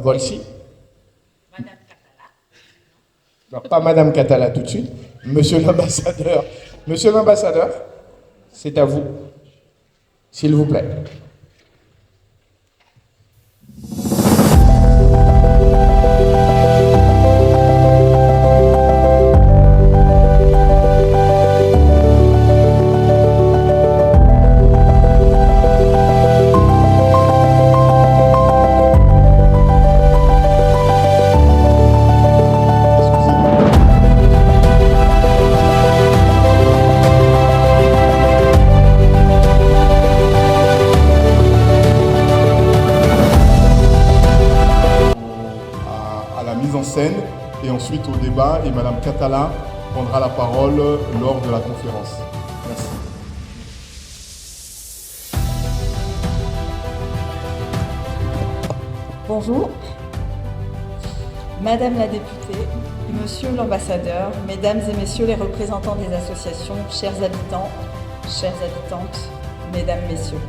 Volsi. Non, pas Madame Catala tout de suite. Monsieur l'ambassadeur. Monsieur l'ambassadeur, c'est à vous, s'il vous plaît. Et ensuite au débat, et Madame Catala prendra la parole lors de la conférence. Merci. Bonjour, Madame la députée, Monsieur l'ambassadeur, Mesdames et Messieurs les représentants des associations, chers habitants, chères habitantes, Mesdames, Messieurs.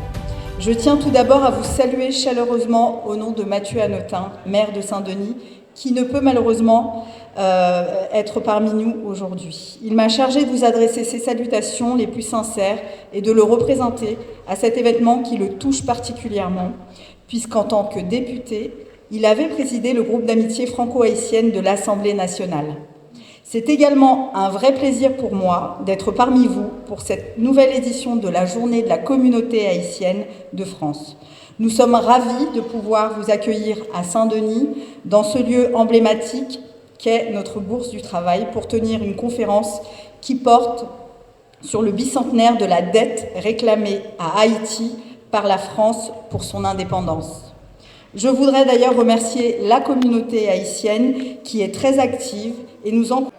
Je tiens tout d'abord à vous saluer chaleureusement au nom de Mathieu Hanotin, maire de Saint-Denis, qui ne peut malheureusement être parmi nous aujourd'hui. Il m'a chargé de vous adresser ses salutations les plus sincères et de le représenter à cet événement qui le touche particulièrement, puisqu'en tant que député, il avait présidé le groupe d'amitié franco-haïtienne de l'Assemblée nationale. C'est également un vrai plaisir pour moi d'être parmi vous pour cette nouvelle édition de la Journée de la communauté haïtienne de France. Nous sommes ravis de pouvoir vous accueillir à Saint-Denis, dans ce lieu emblématique qu'est notre Bourse du Travail, pour tenir une conférence qui porte sur le bicentenaire de la dette réclamée à Haïti par la France pour son indépendance. Je voudrais d'ailleurs remercier la communauté haïtienne qui est très active et nous encourage.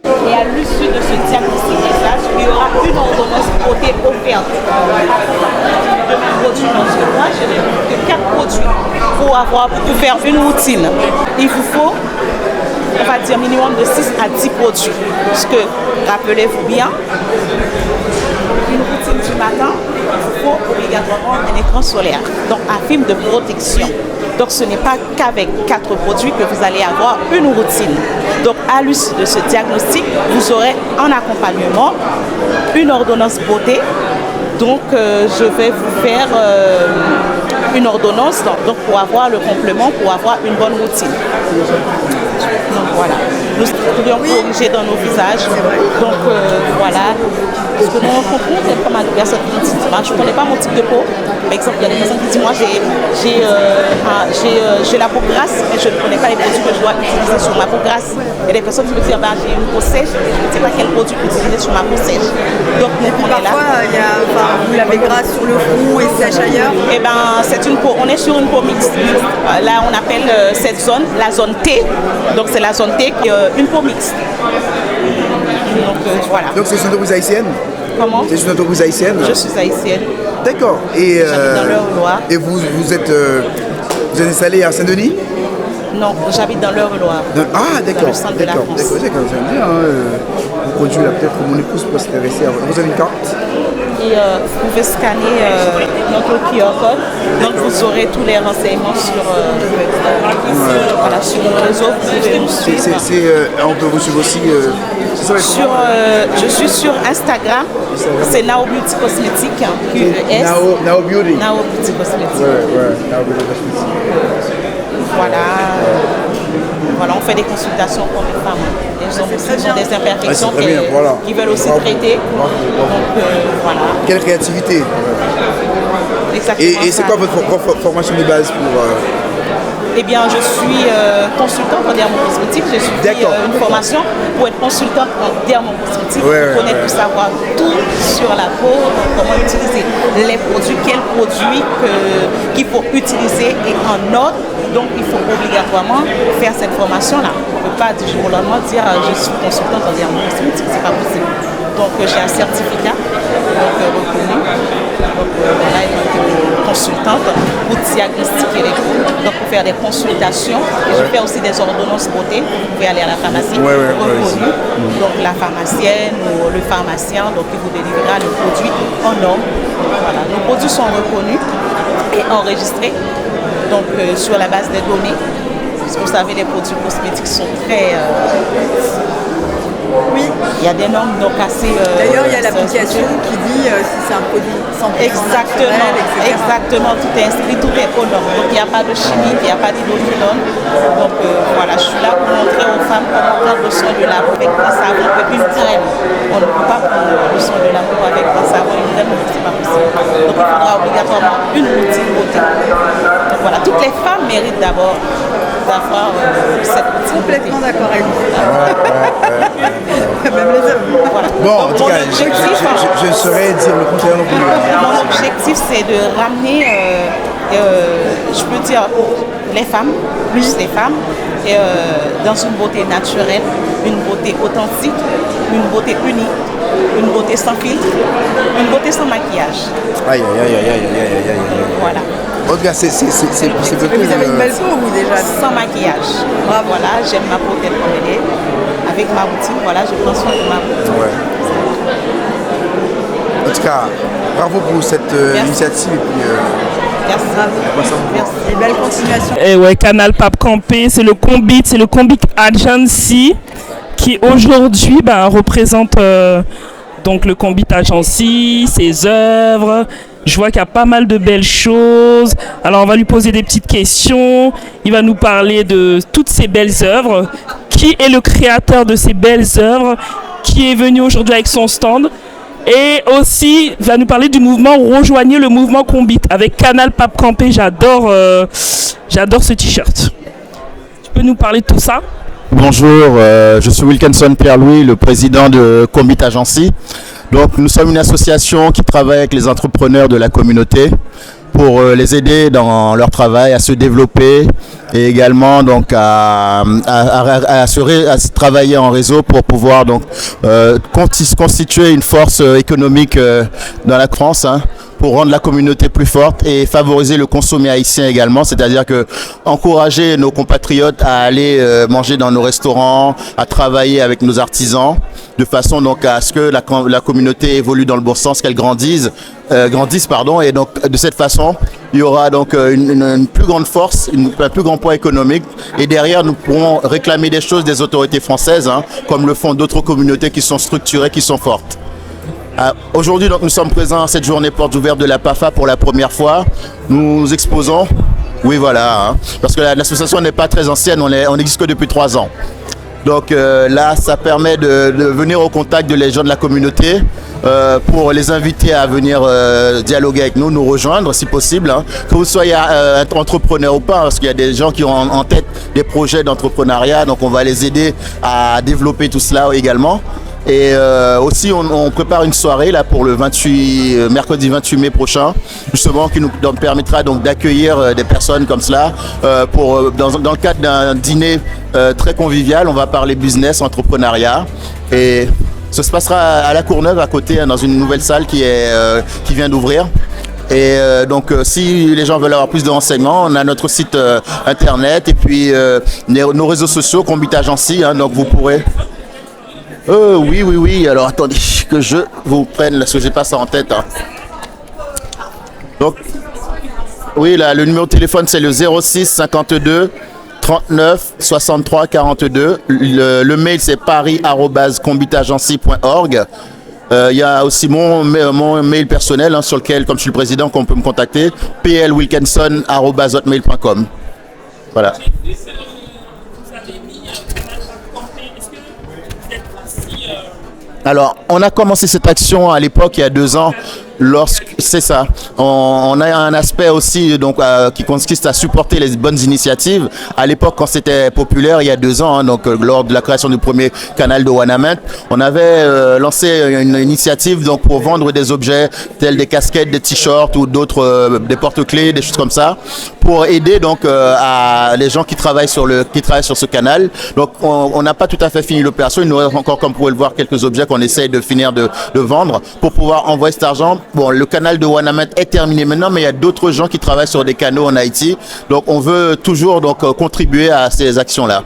Et à l'issue de ce diagnostic message, il y aura une ordonnance votée offerte de mes produits. Parce que moi, je n'ai que 4 produits pour faire une routine. Il vous faut, on va dire, minimum de 6 à 10 produits. Parce que, rappelez-vous bien, une routine du matin, il vous faut obligatoirement un écran solaire, donc un film de protection. Donc ce n'est pas qu'avec 4 produits que vous allez avoir une routine. Donc à l'issue de ce diagnostic, vous aurez en accompagnement une ordonnance beauté. Donc je vais vous faire une ordonnance donc, pour avoir le complément, pour avoir une bonne routine. Donc voilà, nous pourrions corriger dans nos visages. Donc voilà, parce que nous rencontrons pas mal de personnes qui nous disent je ne connais pas mon type de peau. Par exemple, il y a des personnes qui disent moi j'ai la peau grasse, mais je ne connais pas les produits que je dois utiliser sur ma peau grasse. Il y a des personnes qui me disent j'ai une peau sèche, je ne sais pas quel produit utiliser sur ma peau sèche. Donc nous, on est là. Parfois, vous l'avez grasse sur le front et sèche ailleurs. Eh ben, c'est une peau, on est sur une peau mixte. Là, on appelle cette zone la zone T. Donc c'est la zone T qui est une peau mixte. Donc voilà. Donc c'est une entreprise haïtienne? Comment? C'est une entreprise haïtienne? Je suis haïtienne. D'accord. Et j'habite dans l'Eure-et-Loire. Et vous êtes installé à Saint-Denis? Non, j'habite dans l'Eure-et-Loire. Ah d'accord. Dans le centre de la France. D'accord, j'aime bien. Vous produisez là, peut-être que mon épouse peut s'intéresser à vous. Vous avez une carte? Et vous pouvez scanner notre QR code. Donc vous aurez tous les renseignements sur, voilà, sur le réseau. Vous pouvez nous suivre. On peut vous suivre aussi je suis sur Instagram. C'est Nao Beauty Cosmétique. QES. Nao Beauty. Nao Beauty Cosmétique. Ouais, Nao Beauty Cosmétique. Voilà, on fait des consultations pour les femmes. Elles ont aussi des imperfections qui veulent aussi traiter. Donc voilà. Quelle créativité. Exactement. Et c'est quoi votre formation de base pour Eh bien, je suis consultante en dermocosmétique. J'ai suivi une formation pour être consultante en dermocosmétique, pour connaître, pour savoir tout sur la peau, comment utiliser les produits, quels produits qu'il faut utiliser et en ordre. Donc, il faut obligatoirement faire cette formation-là. On ne peut pas du jour au lendemain dire je suis consultante en dermocosmétique, c'est pas possible. Donc, j'ai un certificat reconnu. Donc, là, consultante pour diagnostiquer les peaux, donc pour faire des consultations. Et je fais aussi des ordonnances beauté. Vous pouvez aller à la pharmacie reconnue. Donc la pharmacienne ou le pharmacien, donc il vous délivrera le produit en norme. Voilà. Nos produits sont reconnus et enregistrés donc sur la base des données. Parce que vous savez, les produits cosmétiques sont très Oui. Il y a des normes donc assez. D'ailleurs, il y a l'application qui dit si c'est un produit 100% naturel, etc. Exactement, tout est inscrit, tout est aux normes. Donc il n'y a pas de chimie, il n'y a pas d'hydroquinone. Donc voilà, je suis là pour montrer aux femmes comment prendre soin de la peau avec un savon et une crème. On ne peut pas prendre le soin de la peau avec un savon et une crème, c'est pas possible. Donc il faudra obligatoirement une routine beauté. Donc voilà, toutes les femmes méritent d'abord d'avoir cette routine. Complètement d'accord avec vous. Même les hommes. Voilà. Bon, en Donc, tout cas, je saurais dire le contraire non plus. Mon objectif, c'est de ramener, je peux dire, les femmes, plus les femmes, dans une beauté naturelle, une beauté authentique, une beauté unique, une beauté sans filtre, une beauté sans maquillage. Aïe, aïe, aïe, aïe, aïe, aïe, aïe. Voilà. En tout cas, c'est Vous avez une belle peau, vous, déjà. Sans maquillage. Voilà, j'aime ma peau telle comme elle est. Avec ma routine, voilà, je prends soin de ma peau. Ouais. En tout cas, bravo pour cette initiative. Et puis, Merci. Et belle continuation. Et ouais, Canal Pape Campé, c'est le Combit Agency qui aujourd'hui représente donc le Combit Agency, ses œuvres. Je vois qu'il y a pas mal de belles choses. Alors on va lui poser des petites questions. Il va nous parler de toutes ces belles œuvres. Qui est le créateur de ces belles œuvres? Qui est venu aujourd'hui avec son stand? Et aussi, va nous parler du mouvement Rejoignez le mouvement Combit avec Canal Pape Campé. J'adore ce t-shirt. Tu peux nous parler de tout ça? Bonjour, je suis Wilkinson Pierre-Louis, le président de Combit Agency. Donc nous sommes une association qui travaille avec les entrepreneurs de la communauté pour les aider dans leur travail à se développer et également donc à travailler en réseau pour pouvoir donc constituer une force économique dans la France, pour rendre la communauté plus forte et favoriser le consommé haïtien également, c'est-à-dire que encourager nos compatriotes à aller manger dans nos restaurants, à travailler avec nos artisans, de façon donc à ce que la communauté évolue dans le bon sens, qu'elle grandisse, et donc de cette façon, il y aura donc une plus grande force, un plus grand poids économique, et derrière nous pourrons réclamer des choses des autorités françaises, comme le font d'autres communautés qui sont structurées, qui sont fortes. Aujourd'hui, donc, nous sommes présents à cette journée porte ouverte de la PAFA pour la première fois. Nous exposons, oui voilà, parce que l'association n'est pas très ancienne, on existe que depuis 3 ans. Donc là, ça permet de venir au contact des gens de la communauté pour les inviter à venir dialoguer avec nous rejoindre si possible. Que vous soyez entrepreneur ou pas, parce qu'il y a des gens qui ont en tête des projets d'entrepreneuriat, donc on va les aider à développer tout cela également. Et aussi on prépare une soirée là pour le mercredi 28 mai prochain, justement qui nous permettra donc d'accueillir des personnes comme cela dans le cadre d'un dîner très convivial. On va parler business, entrepreneuriat, et ça se passera à la Courneuve à côté, dans une nouvelle salle qui vient d'ouvrir. Et donc si les gens veulent avoir plus de renseignements, on a notre site internet et puis nos réseaux sociaux Combit Agency, donc vous pourrez. Oui. Alors attendez que je vous prenne, parce que j'ai pas ça en tête. Donc, oui, là, le numéro de téléphone c'est le 06 52 39 63 42. Le mail c'est paris@combitagency.org. Il y a aussi mon mail personnel sur lequel, comme je suis le président, qu'on peut me contacter, plwilkinson@hotmail.com. Voilà. Alors, on a commencé cette action à l'époque, il y a 2 ans, c'est ça. On a un aspect aussi donc qui consiste à supporter les bonnes initiatives. À l'époque, quand c'était populaire, il y a 2 ans, hein, donc lors de la création du premier canal de Wanament, on avait lancé une initiative donc pour vendre des objets tels des casquettes, des t-shirts ou d'autres, des porte-clés, des choses comme ça, pour aider donc à les gens qui travaillent sur ce canal. Donc on n'a pas tout à fait fini l'opération. Il nous reste encore, comme vous pouvez le voir, quelques objets qu'on essaye de finir de vendre pour pouvoir envoyer cet argent. Bon, le canal de Wanament est terminé maintenant, mais il y a d'autres gens qui travaillent sur des canaux en Haïti. Donc on veut toujours donc contribuer à ces actions-là.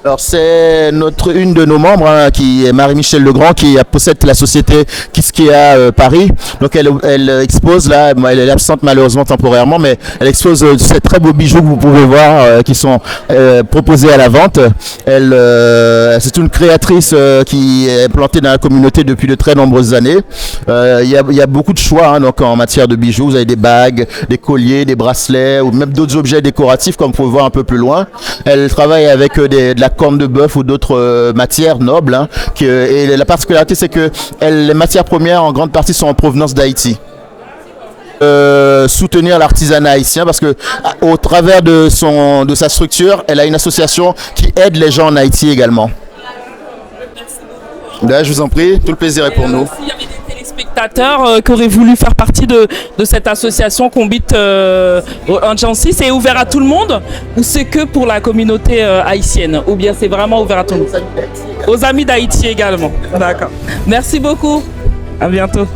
Alors c'est une de nos membres hein, qui est Marie-Michel Legrand qui possède la société Kiskia Paris. Donc elle expose là, elle est absente malheureusement temporairement, mais elle expose ces très beaux bijoux que vous pouvez voir qui sont proposés à la vente. C'est une créatrice qui est plantée dans la communauté depuis de très nombreuses années. Il y a beaucoup de choix hein, donc en matière de bijoux. Vous avez des bagues, des colliers, des bracelets ou même d'autres objets décoratifs comme vous pouvez voir un peu plus loin. Elle travaille avec de la corne de bœuf ou d'autres matières nobles. Hein, et la particularité, c'est que les matières premières, en grande partie, sont en provenance d'Haïti. Soutenir l'artisanat haïtien parce que au travers de sa structure, elle a une association qui aide les gens en Haïti également. Là, je vous en prie, tout le plaisir est pour nous. S'il y avait des téléspectateurs qui auraient voulu faire partie de cette association Combit Agency, c'est ouvert à tout le monde ou c'est que pour la communauté haïtienne ou bien c'est vraiment ouvert à tout le monde? Aux amis d'Haïti également. D'accord. Merci beaucoup. À bientôt.